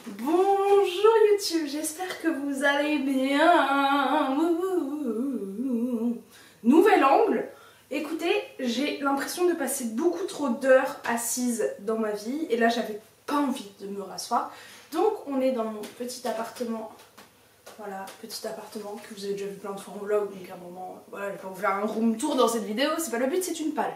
Bonjour YouTube, j'espère que vous allez bien. Nouvel angle. Écoutez, j'ai l'impression de passer beaucoup trop d'heures assise dans ma vie et là j'avais pas envie de me rasseoir. Donc on est dans mon petit appartement. Voilà, petit appartement que vous avez déjà vu plein de fois en vlog, donc à un moment, voilà, je vais pas vous faire un room tour dans cette vidéo, c'est pas le but, c'est une palle.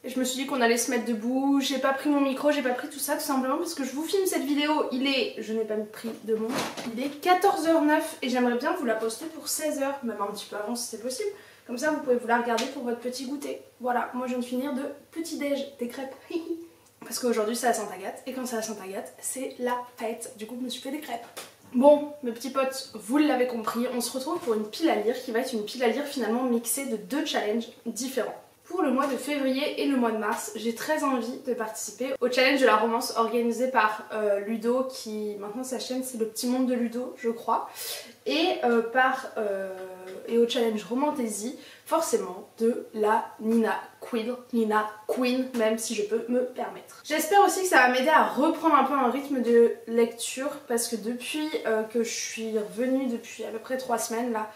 Je me suis dit qu'on allait se mettre debout, j'ai pas pris mon micro, j'ai pas pris tout ça tout simplement parce que je vous filme cette vidéo, je n'ai pas pris de montre, il est 14h09 et j'aimerais bien vous la poster pour 16h, même un petit peu avant si c'est possible. Comme ça vous pouvez vous la regarder pour votre petit goûter. Voilà, moi je viens de finir de petit déj, des crêpes. Parce qu'aujourd'hui c'est à Sainte-Agathe et quand c'est à Sainte-Agathe c'est la fête, du coup je me suis fait des crêpes. Bon, mes petits potes, vous l'avez compris, on se retrouve pour une pile à lire qui va être une pile à lire finalement mixée de deux challenges différents. Pour le mois de février et le mois de mars, j'ai très envie de participer au challenge de la romance organisé par Ludo, qui maintenant sa chaîne c'est le petit monde de Ludo je crois, et au challenge Romantaisie forcément de la Nina Queen même si je peux me permettre. J'espère aussi que ça va m'aider à reprendre un peu un rythme de lecture parce que depuis que je suis revenue depuis à peu près 3 semaines là,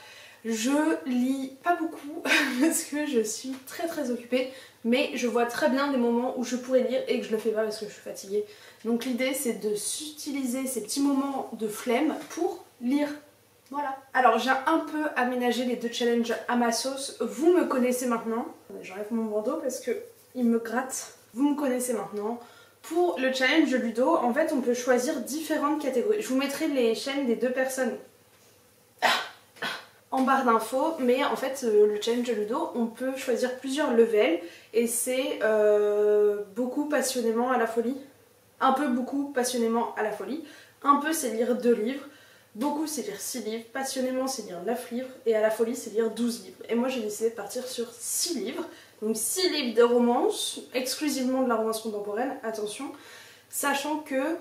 je lis pas beaucoup parce que je suis très occupée, mais je vois très bien des moments où je pourrais lire et que je le fais pas parce que je suis fatiguée. Donc l'idée c'est de s'utiliser ces petits moments de flemme pour lire. Voilà. Alors j'ai un peu aménagé les deux challenges à ma sauce. Vous me connaissez maintenant. J'enlève mon bandeau parce que il me gratte. Vous me connaissez maintenant. Pour le challenge de Ludo, en fait on peut choisir différentes catégories. Je vous mettrai les chaînes des deux personnes en barre d'infos, mais en fait le challenge de Ludo on peut choisir plusieurs levels et c'est beaucoup passionnément à la folie, un peu beaucoup passionnément à la folie, un peu c'est lire 2 livres, beaucoup c'est lire 6 livres, passionnément c'est lire 9 livres et à la folie c'est lire 12 livres. Et moi j'ai décidé de partir sur 6 livres, donc 6 livres de romance, exclusivement de la romance contemporaine, attention, sachant que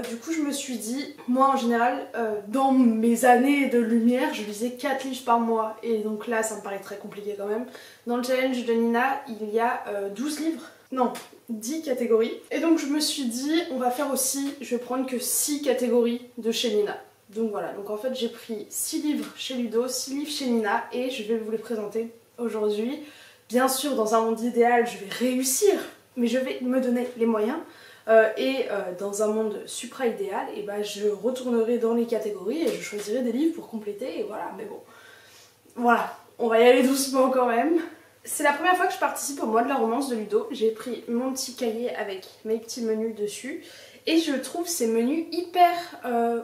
du coup je me suis dit, moi en général dans mes années de lumière je lisais 4 livres par mois et donc là ça me paraît très compliqué quand même. Dans le challenge de Nina il y a 12 livres, non 10 catégories, et donc je me suis dit on va faire aussi, je vais prendre que 6 catégories de chez Nina. Donc voilà, donc en fait j'ai pris 6 livres chez Ludo, 6 livres chez Nina et je vais vous les présenter aujourd'hui. Bien sûr dans un monde idéal je vais réussir, mais je vais me donner les moyens. Dans un monde supra-idéal, et bah, je retournerai dans les catégories et je choisirai des livres pour compléter et voilà, mais bon. Voilà, on va y aller doucement quand même. C'est la première fois que je participe au mois de la romance de Ludo. J'ai pris mon petit cahier avec mes petits menus dessus et je trouve ces menus hyper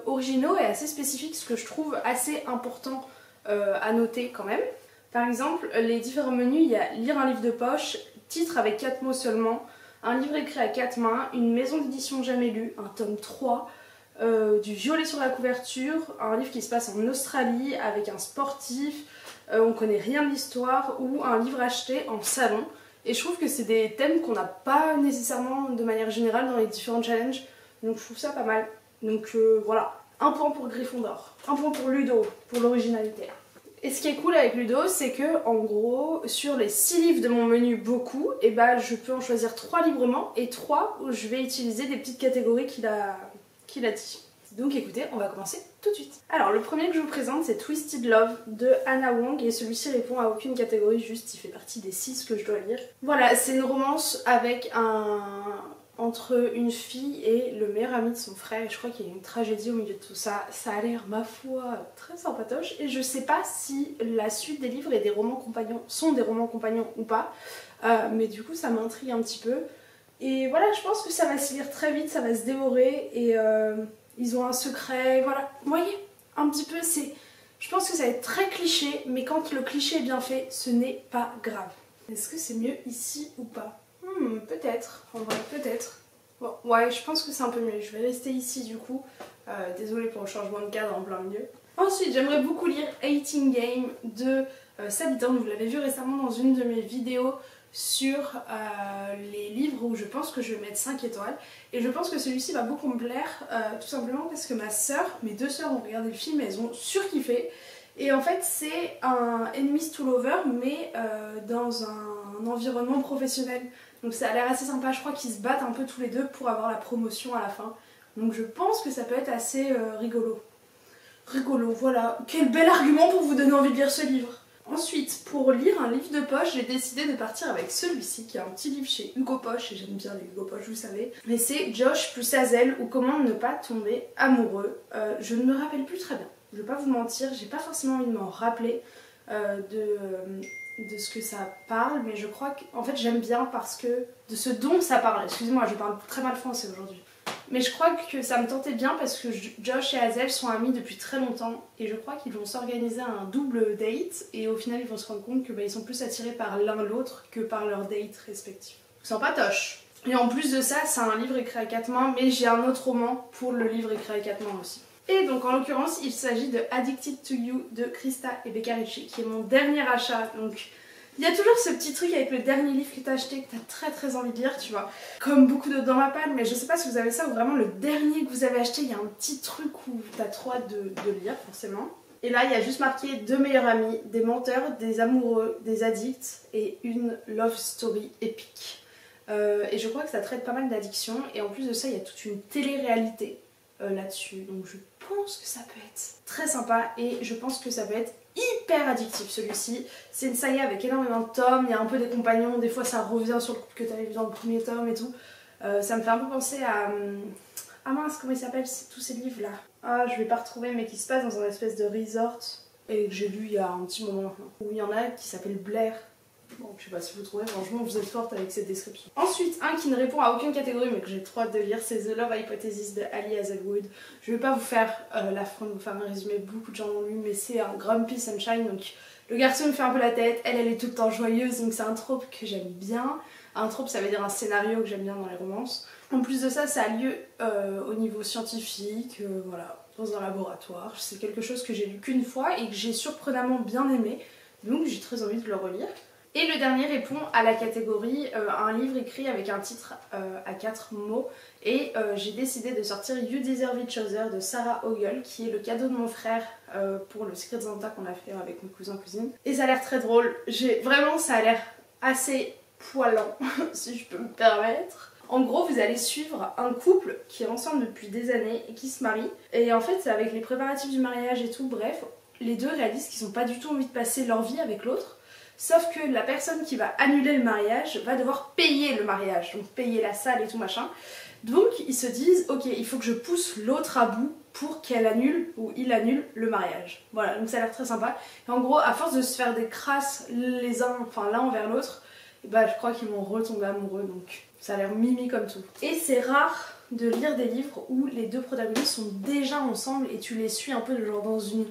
originaux et assez spécifiques, ce que je trouve assez important à noter quand même. Par exemple, les différents menus, il y a lire un livre de poche, titre avec 4 mots seulement, un livre écrit à 4 mains, une maison d'édition jamais lue, un tome 3, du violet sur la couverture, un livre qui se passe en Australie avec un sportif, on connaît rien de l'histoire, ou un livre acheté en salon. Et je trouve que c'est des thèmes qu'on n'a pas nécessairement de manière générale dans les différents challenges, donc je trouve ça pas mal. Donc voilà, un point pour Gryffondor, un point pour Ludo, pour l'originalité. Et ce qui est cool avec Ludo, c'est que en gros, sur les 6 livres de mon menu beaucoup, et bah je peux en choisir 3 librement et 3 où je vais utiliser des petites catégories qu'il a dit. Donc écoutez, on va commencer tout de suite. Alors le premier que je vous présente c'est Twisted Love de Anna Wong et celui-ci répond à aucune catégorie, juste il fait partie des 6 que je dois lire. Voilà, c'est une romance avec entre une fille et le meilleur ami de son frère, et je crois qu'il y a une tragédie au milieu de tout ça. Ça a l'air, ma foi, très sympatoche, et je sais pas si la suite des livres et des romans compagnons sont des romans compagnons ou pas, mais du coup ça m'intrigue un petit peu. Et voilà, je pense que ça va se lire très vite, ça va se dévorer, et ils ont un secret, voilà. Vous voyez, un petit peu, je pense que ça va être très cliché, mais quand le cliché est bien fait, ce n'est pas grave. Est-ce que c'est mieux ici ou pas ? Peut-être, en vrai, peut-être. Bon, ouais, je pense que c'est un peu mieux. Je vais rester ici du coup. Désolée pour le changement de cadre en plein milieu. Ensuite, j'aimerais beaucoup lire Hating Game de Sabitan. Vous l'avez vu récemment dans une de mes vidéos sur les livres où je pense que je vais mettre 5 étoiles. Et je pense que celui-ci va beaucoup me plaire, tout simplement parce que mes 2 sœurs ont regardé le film et elles ont surkiffé. Et en fait c'est un Enemies to Lover mais dans un environnement professionnel. Donc ça a l'air assez sympa, je crois qu'ils se battent un peu tous les deux pour avoir la promotion à la fin. Donc je pense que ça peut être assez rigolo. Rigolo, voilà. Quel bel argument pour vous donner envie de lire ce livre. Ensuite, pour lire un livre de poche, j'ai décidé de partir avec celui-ci, qui est un petit livre chez Hugo Poche, et j'aime bien les Hugo Poche, vous savez. Mais c'est Josh plus Hazel, ou Comment ne pas tomber amoureux. Je ne me rappelle plus très bien, je vais pas vous mentir, j'ai pas forcément envie de m'en rappeler de ce que ça parle, mais je crois qu'en fait j'aime bien parce que de ce dont ça parle. Excusez-moi, je parle très mal français aujourd'hui. Mais je crois que ça me tentait bien parce que Josh et Hazel sont amis depuis très longtemps et je crois qu'ils vont s'organiser un double date et au final ils vont se rendre compte que ils sont plus attirés par l'un l'autre que par leur date respectif. Sympatoche. Et en plus de ça, c'est un livre écrit à 4 mains, mais j'ai un autre roman pour le livre écrit à 4 mains aussi. Et donc en l'occurrence, il s'agit de Addicted to You de Krista et Becca Ricci, qui est mon dernier achat. Donc il y a toujours ce petit truc avec le dernier livre que t'as acheté, que t'as très envie de lire, tu vois. Comme beaucoup d'autres dans ma palle, mais je sais pas si vous avez ça ou vraiment le dernier que vous avez acheté, il y a un petit truc où t'as trop hâte de lire, forcément. Et là, il y a juste marqué 2 meilleurs amis, des menteurs, des amoureux, des addicts et une love story épique. Et je crois que ça traite pas mal d'addiction, et en plus de ça, il y a toute une télé-réalité là-dessus. Donc je pense que ça peut être très sympa, et je pense que ça peut être hyper addictif celui-ci. C'est une saga avec énormément de tomes, il y a un peu des compagnons, des fois ça revient sur le couple que tu avais vu dans le premier tome et tout. Ça me fait un peu penser à... Ah mince, comment il s'appelle tous ces livres là? Ah, je vais pas retrouver, mais qui se passe dans un espèce de resort et que j'ai lu il y a un petit moment maintenant. Où il y en a qui s'appelle Blair. Bon, je sais pas si vous trouvez, franchement vous êtes forte avec cette description. Ensuite, un qui ne répond à aucune catégorie mais que j'ai trop hâte de lire, c'est The Love Hypothesis de Ali Hazelwood. Je vais pas vous faire l'affront de vous faire un résumé, beaucoup de gens l'ont lu, mais c'est un Grumpy Sunshine, donc le garçon me fait un peu la tête, elle est tout le temps joyeuse, donc c'est un trope que j'aime bien. Un trope, ça veut dire un scénario que j'aime bien dans les romances. En plus de ça, ça a lieu au niveau scientifique, voilà, dans un laboratoire. C'est quelque chose que j'ai lu qu'une fois et que j'ai surprenamment bien aimé, donc j'ai très envie de le relire. Et le dernier répond à la catégorie un livre écrit avec un titre à 4 mots. Et j'ai décidé de sortir You Deserve Each Other de Sarah Ogle, qui est le cadeau de mon frère pour le Secret Santa qu'on a fait avec mes cousins-cousines. Et ça a l'air très drôle. Vraiment, ça a l'air assez poilant, si je peux me permettre. En gros, vous allez suivre un couple qui est ensemble depuis des années et qui se marie. Et en fait, avec les préparatifs du mariage et tout, bref, les deux réalisent qu'ils n'ont pas du tout envie de passer leur vie avec l'autre. Sauf que la personne qui va annuler le mariage va devoir payer le mariage, donc payer la salle et tout machin. Donc ils se disent, ok, il faut que je pousse l'autre à bout pour qu'elle annule ou il annule le mariage. Voilà, donc ça a l'air très sympa. Et en gros, à force de se faire des crasses l'un envers l'autre, je crois qu'ils vont retomber amoureux, donc ça a l'air mimi comme tout. Et c'est rare de lire des livres où les deux protagonistes sont déjà ensemble et tu les suis un peu genre dans une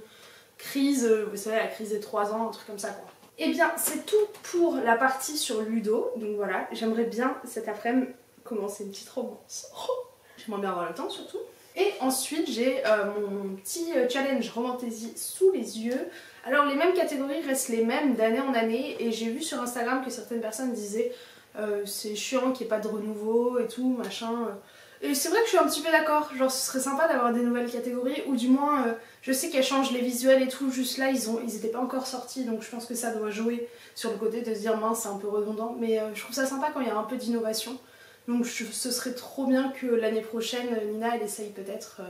crise, vous savez, la crise des 3 ans, un truc comme ça quoi. Et bien c'est tout pour la partie sur Ludo, donc voilà, j'aimerais bien cet après-midi commencer une petite romance. Oh, j'aimerais bien avoir le temps surtout. Et ensuite j'ai mon petit challenge Romantaisie sous les yeux. Alors les mêmes catégories restent les mêmes d'année en année et j'ai vu sur Instagram que certaines personnes disaient c'est chiant qu'il n'y ait pas de renouveau et tout, machin. Et c'est vrai que je suis un petit peu d'accord, genre ce serait sympa d'avoir des nouvelles catégories, ou du moins je sais qu'elles changent les visuels et tout, juste là ils étaient pas encore sortis, donc je pense que ça doit jouer sur le côté de se dire mince c'est un peu redondant, mais je trouve ça sympa quand il y a un peu d'innovation, donc ce serait trop bien que l'année prochaine Nina elle essaye peut-être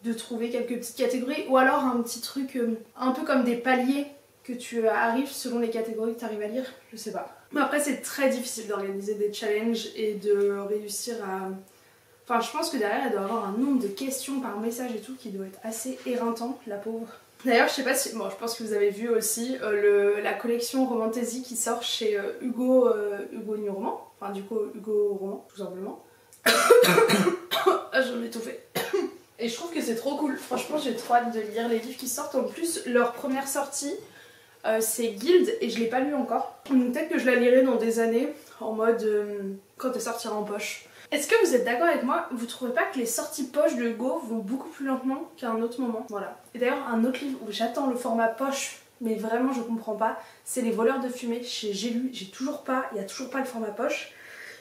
de trouver quelques petites catégories, ou alors un petit truc un peu comme des paliers que tu arrives selon les catégories que tu arrives à lire, je sais pas. Mais après c'est très difficile d'organiser des challenges et de réussir à... Enfin, je pense que derrière, elle doit avoir un nombre de questions par message et tout qui doit être assez éreintant, la pauvre. D'ailleurs, je sais pas si... Bon, je pense que vous avez vu aussi la collection Romantaisie qui sort chez Hugo New Roman. Enfin, du coup, Hugo Roman, tout simplement. Ah, j'en ai étouffé. Et je trouve que c'est trop cool. Franchement, j'ai trop hâte de lire les livres qui sortent. En plus, leur première sortie, c'est Guild, et je l'ai pas lu encore. Peut-être que je la lirai dans des années, en mode quand elle sortira en poche. Est-ce que vous êtes d'accord avec moi? Vous trouvez pas que les sorties poche de Hugo vont beaucoup plus lentement qu'à un autre moment? Voilà. Et d'ailleurs, un autre livre où j'attends le format poche, mais vraiment je comprends pas, c'est Les Voleurs de Fumée. J'ai lu, il y a toujours pas le format poche.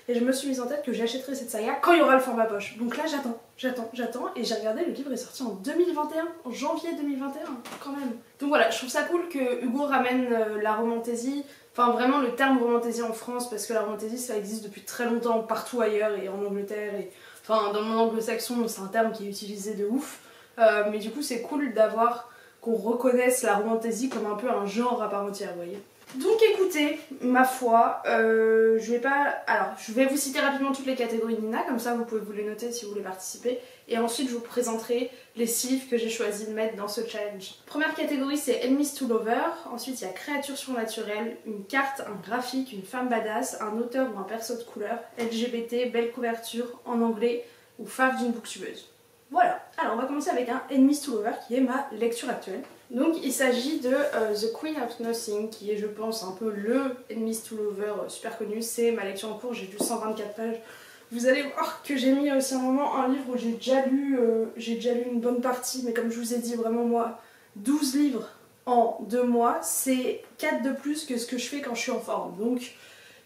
Et je me suis mise en tête que j'achèterai cette saga quand il y aura le format poche. Donc là j'attends. j'attends et j'ai regardé, le livre est sorti en 2021, en janvier 2021 quand même. Donc voilà, je trouve ça cool que Hugo ramène la romantaisie, enfin vraiment le terme romantaisie en France, parce que la romantaisie ça existe depuis très longtemps partout ailleurs et en Angleterre, et enfin dans le monde anglo-saxon c'est un terme qui est utilisé de ouf, mais du coup c'est cool d'avoir qu'on reconnaisse la romantaisie comme un peu un genre à part entière, vous voyez. Donc écoutez, ma foi, je vais vous citer rapidement toutes les catégories de Nina, comme ça vous pouvez vous les noter si vous voulez participer, et ensuite je vous présenterai les 6 livres que j'ai choisi de mettre dans ce challenge. Première catégorie c'est Enemies to Lovers, ensuite il y a créatures surnaturelles, une carte, un graphique, une femme badass, un auteur ou un perso de couleur, LGBT, belle couverture, en anglais, ou fave d'une booktubeuse. Voilà, alors on va commencer avec un Enemies to Lovers qui est ma lecture actuelle. Donc il s'agit de The Queen of Nothing, qui est je pense un peu le Enemies to Lovers super connu. C'est ma lecture en cours, j'ai lu 124 pages. Vous allez voir que j'ai mis aussi un moment un livre où j'ai déjà lu une bonne partie, mais comme je vous ai dit vraiment moi, 12 livres en 2 mois, c'est 4 de plus que ce que je fais quand je suis en forme. Donc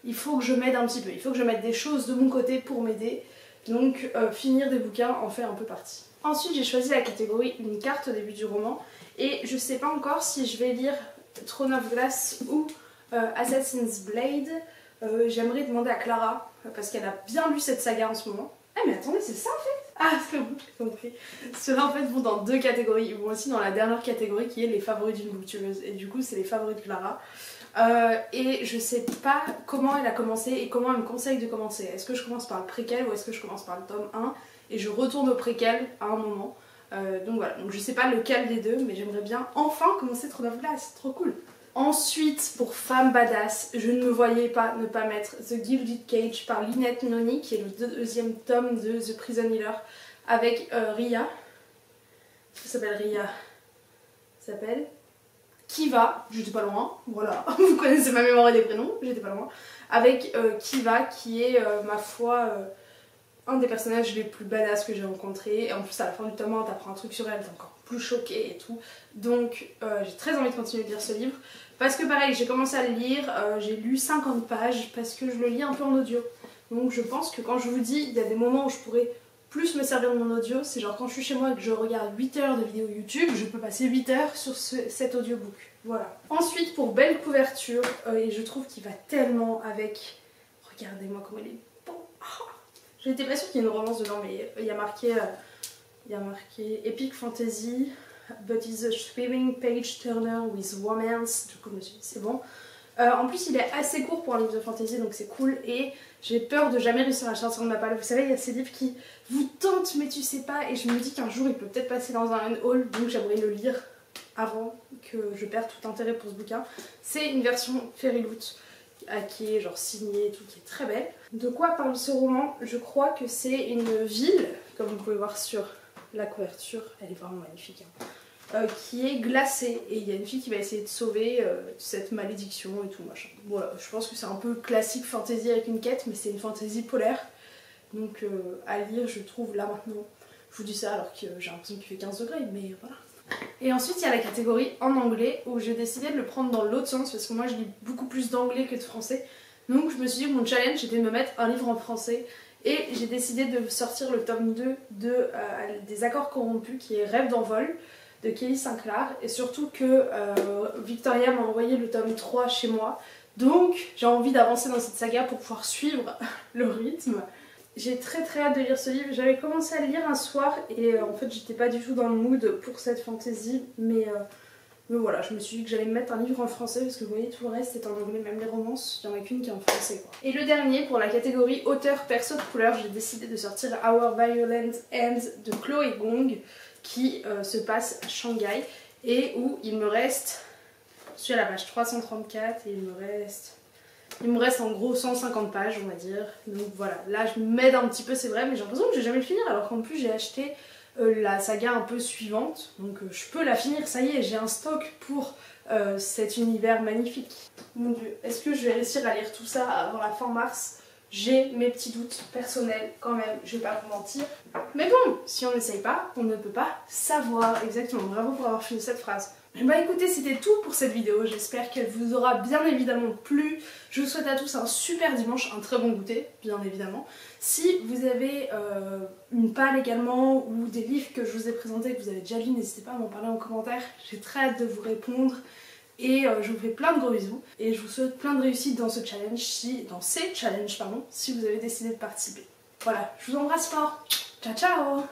il faut que je m'aide un petit peu, il faut que je mette des choses de mon côté pour m'aider. Donc finir des bouquins en fait un peu partie. Ensuite j'ai choisi la catégorie une carte au début du roman. Et je sais pas encore si je vais lire Throne of Glass ou Assassin's Blade. J'aimerais demander à Clara, parce qu'elle a bien lu cette saga en ce moment. Ah mais attendez, c'est ça en fait? Ah c'est bon, j'ai compris. Ceux-là en fait vont dans 2 catégories. Ils vont aussi dans la dernière catégorie qui est les favoris d'une booktubeuse. Et du coup c'est les favoris de Clara. Et je sais pas comment elle a commencé et comment elle me conseille de commencer. Est-ce que je commence par le préquel ou est-ce que je commence par le tome 1 et je retourne au préquel à un moment. Donc voilà, donc je sais pas lequel des deux, mais j'aimerais bien enfin commencer Throne of Glass, c'est trop cool. Ensuite, pour femme badass, je ne me voyais pas ne pas mettre The Gilded Cage par Lynette Noni, qui est le 2e tome de The Prison Healer, avec Ria. Ça s'appelle Ria. Ça s'appelle Kiva, j'étais pas loin, voilà, vous connaissez ma mémoire et des prénoms, j'étais pas loin. Avec Kiva, qui est ma foi un des personnages les plus badass que j'ai rencontrés, et en plus à la fin du tome 1 t'apprends un truc sur elle, t'es encore plus choquée et tout. Donc j'ai très envie de continuer de lire ce livre, parce que pareil j'ai commencé à le lire, j'ai lu 50 pages parce que je le lis un peu en audio. Donc je pense que quand je vous dis il y a des moments où je pourrais plus me servir de mon audio, c'est genre quand je suis chez moi et que je regarde 8 heures de vidéos YouTube, je peux passer 8 heures sur cet audiobook. Voilà. Ensuite pour belle couverture, et je trouve qu'il va tellement avec... Regardez-moi comment il est beau. Oh, j'étais pas sûre qu'il y ait une romance dedans, mais il y a marqué Epic Fantasy, but is a swimming page turner with romance. Du coup je me suis dit c'est bon. En plus il est assez court pour un livre de fantasy, donc c'est cool, et j'ai peur de jamais réussir à sortir de ma palle. Vous savez, il y a ces livres qui vous tentent mais tu sais pas, et je me dis qu'un jour il peut peut-être passer dans un haul, donc j'aimerais le lire avant que je perde tout intérêt pour ce bouquin. C'est une version Fairyloot qui est genre signée et tout, qui est très belle. De quoi parle ce roman? Je crois que c'est une ville, comme vous pouvez voir sur la couverture, elle est vraiment magnifique, hein, qui est glacée, et il y a une fille qui va essayer de sauver cette malédiction et tout machin. Voilà, je pense que c'est un peu classique fantasy avec une quête, mais c'est une fantasy polaire, donc à lire je trouve là maintenant. Je vous dis ça alors que j'ai l'impression qu'il fait 15 degrés, mais voilà. Et ensuite il y a la catégorie en anglais, où j'ai décidé de le prendre dans l'autre sens, parce que moi je lis beaucoup plus d'anglais que de français. Donc je me suis dit que mon challenge était de me mettre un livre en français, et j'ai décidé de sortir le tome 2 de des Accords corrompus, qui est Rêve d'envol de Kelly Sinclair, et surtout que Victoria m'a envoyé le tome 3 chez moi, donc j'ai envie d'avancer dans cette saga pour pouvoir suivre le rythme. J'ai très hâte de lire ce livre. J'avais commencé à le lire un soir et en fait j'étais pas du tout dans le mood pour cette fantasy, mais voilà, je me suis dit que j'allais me mettre un livre en français, parce que vous voyez tout le reste c'est en anglais, même les romances, il n'y en a qu'une qui est en français quoi. Et le dernier, pour la catégorie auteur perso de couleur, j'ai décidé de sortir Our Violent End de Chloé Gong, qui se passe à Shanghai, et où il me reste, je suis à la page 334 et il me reste en gros 150 pages on va dire. Donc voilà, là je m'aide un petit peu c'est vrai, mais j'ai l'impression que je vais jamais le finir, alors qu'en plus j'ai acheté la saga un peu suivante, donc je peux la finir, ça y est, j'ai un stock pour cet univers magnifique. Mon dieu, est-ce que je vais réussir à lire tout ça avant la fin mars? J'ai mes petits doutes personnels quand même, je vais pas vous mentir. Mais bon, si on n'essaye pas, on ne peut pas savoir. Exactement, bravo pour avoir fini cette phrase. Bah écoutez, c'était tout pour cette vidéo, j'espère qu'elle vous aura bien évidemment plu. Je vous souhaite à tous un super dimanche, un très bon goûter, bien évidemment. Si vous avez une palle également ou des livres que je vous ai présentés, que vous avez déjà lus, n'hésitez pas à m'en parler en commentaire, j'ai très hâte de vous répondre. Et je vous fais plein de gros bisous et je vous souhaite plein de réussite dans ce challenge, dans ces challenges pardon, si vous avez décidé de participer. Voilà, je vous embrasse fort, ciao ciao.